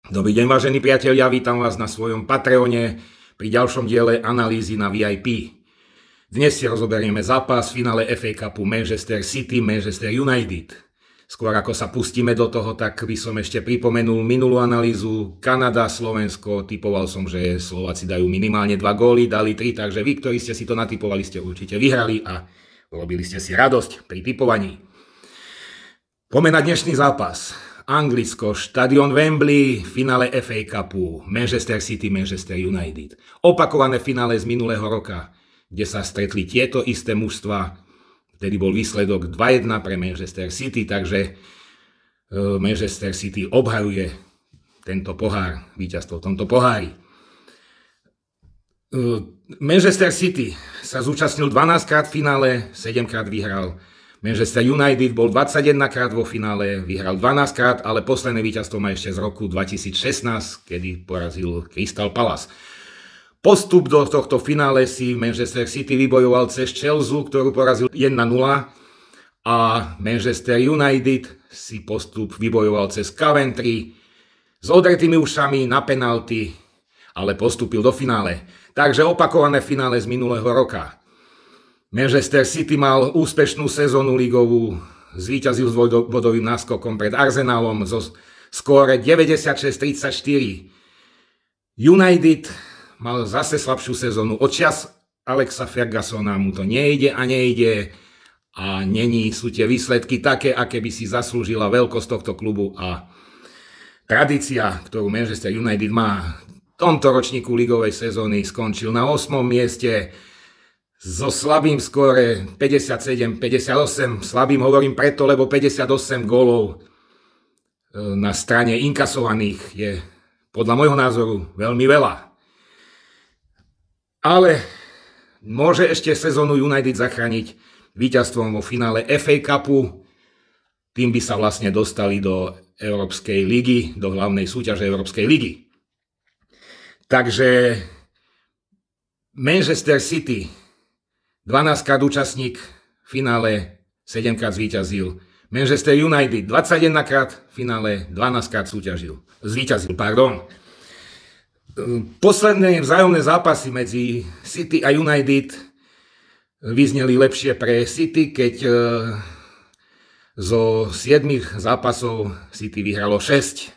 Dobrý deň, vážení priatelia, vítam vás na svojom Patreone pri ďalšom diele analýzy na VIP. Dnes si rozoberieme zápas v finále FA Cupu Manchester City, Manchester United. Skôr ako sa pustíme do toho, tak by som ešte pripomenul minulú analýzu Kanada, Slovensko. Typoval som, že Slováci dajú minimálne 2 góly, dali 3, takže vy, ktorí ste si to natipovali, ste určite vyhrali a urobili ste si radosť pri tipovaní. Poďme na dnešný zápas. Anglicko, štadión Wembley, finále FA Cupu, Manchester City, Manchester United. Opakované finále z minulého roka, kde sa stretli tieto isté mužstva. Vtedy bol výsledok 2-1 pre Manchester City, takže Manchester City obhajuje tento pohár, víťazstvo v tomto pohári. Manchester City sa zúčastnil 12 krát v finále, 7 krát vyhral. Manchester United bol 21 krát vo finále, vyhral 12 krát, ale posledné víťazstvo má ešte z roku 2016, kedy porazil Crystal Palace. Postup do tohto finále si Manchester City vybojoval cez Chelsea, ktorú porazil 1-0, a Manchester United si postup vybojoval cez Coventry s odretými ušami na penalty, ale postúpil do finále. Takže opakované finále z minulého roka. Manchester City mal úspešnú sezónu ligovú, zvíťazil s dvojbodovým náskokom pred Arsenalom zo skóre 96-34. United mal zase slabšiu sezónu. Od čias Alexa Fergusona mu to nejde a sú tie výsledky také, aké by si zaslúžila veľkosť tohto klubu a tradícia, ktorú Manchester United má. V tomto ročníku ligovej sezóny skončil na 8. mieste so slabým skóre 57-58. Slabým hovorím preto, lebo 58 gólov na strane inkasovaných je podľa môjho názoru veľmi veľa. Ale môže ešte sezónu United zachrániť víťazstvom vo finále FA Cupu. Tým by sa vlastne dostali do Európskej ligy, do hlavnej súťaže Európskej ligy. Takže Manchester City 12 krát účastník v finále, 7 krát zvíťazil. Manchester United 21 krát v finále, 12 krát zvíťazil. Posledné vzájomné zápasy medzi City a United vyzneli lepšie pre City, keď zo 7 zápasov City vyhralo 6.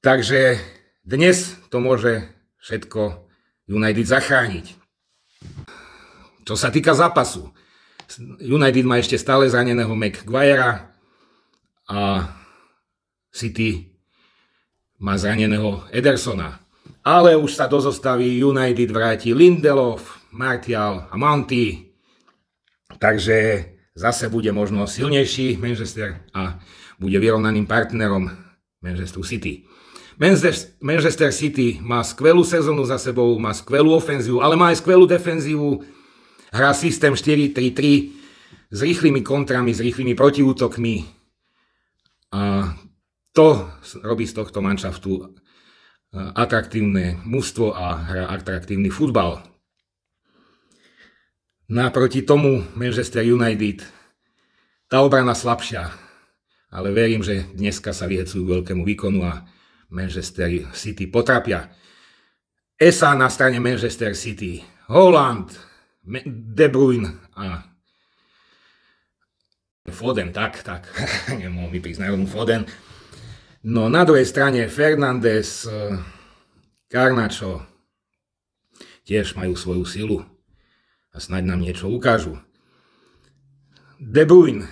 Takže dnes to môže všetko United zachrániť. Čo sa týka zápasu, United má ešte stále zraneného Maguirea a City má zraneného Edersona. Ale už sa do zostavy United vráti Lindelof, Martial a Monty. Takže zase bude možno silnejší Manchester a bude vyrovnaným partnerom Manchesteru City. Manchester City má skvelú sezónu za sebou, má skvelú ofenzívu, ale má aj skvelú defenzívu. Hrá systém 4-3-3 s rýchlymi kontrami, s rýchlymi protiútokmi. A to robí z tohto manšaftu atraktívne mužstvo a hrá atraktívny futbal. Naproti tomu Manchester United, tá obrana slabšia, ale verím, že dneska sa vyhecujú veľkému výkonu a Manchester City potrapia. SA na strane Manchester City, Haaland, De Bruyne a Foden, tak, nemohol mi prísť na rovnú Foden. No na druhej strane Fernandes, Garnacho tiež majú svoju silu a snáď nám niečo ukážu. De Bruyne,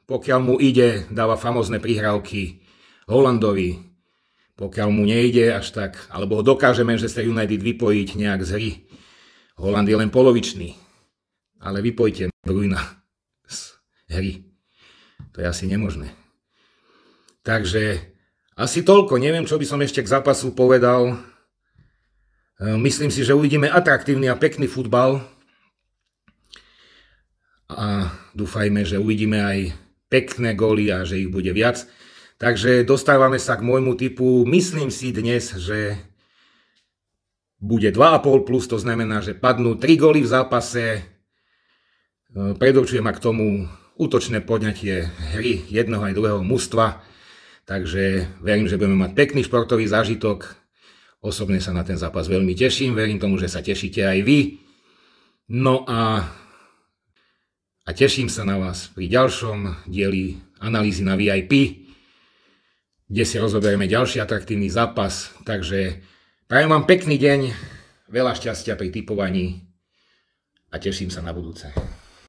pokiaľ mu ide, dáva famózne prihrávky Haalandovi. Pokiaľ mu nejde až tak, alebo ho dokáže Manchester United vypojiť nejak z hry. Haaland je len polovičný, ale vypojte Bruyna z hry. To je asi nemožné. Takže asi toľko. Neviem, čo by som ešte k zápasu povedal. Myslím si, že uvidíme atraktívny a pekný futbal. A dúfajme, že uvidíme aj pekné góly a že ich bude viac. Takže dostávame sa k môjmu tipu. Myslím si dnes, že bude 2,5 plus, to znamená, že padnú 3 góly v zápase. Predurčujem ma k tomu útočné podňatie hry jedného aj druhého mužstva. Takže verím, že budeme mať pekný športový zážitok. Osobne sa na ten zápas veľmi teším, verím tomu, že sa tešíte aj vy. No a teším sa na vás pri ďalšom dieli analýzy na VIP, kde si rozoberieme ďalší atraktívny zápas. Takže prajem vám pekný deň, veľa šťastia pri tipovaní a teším sa na budúce.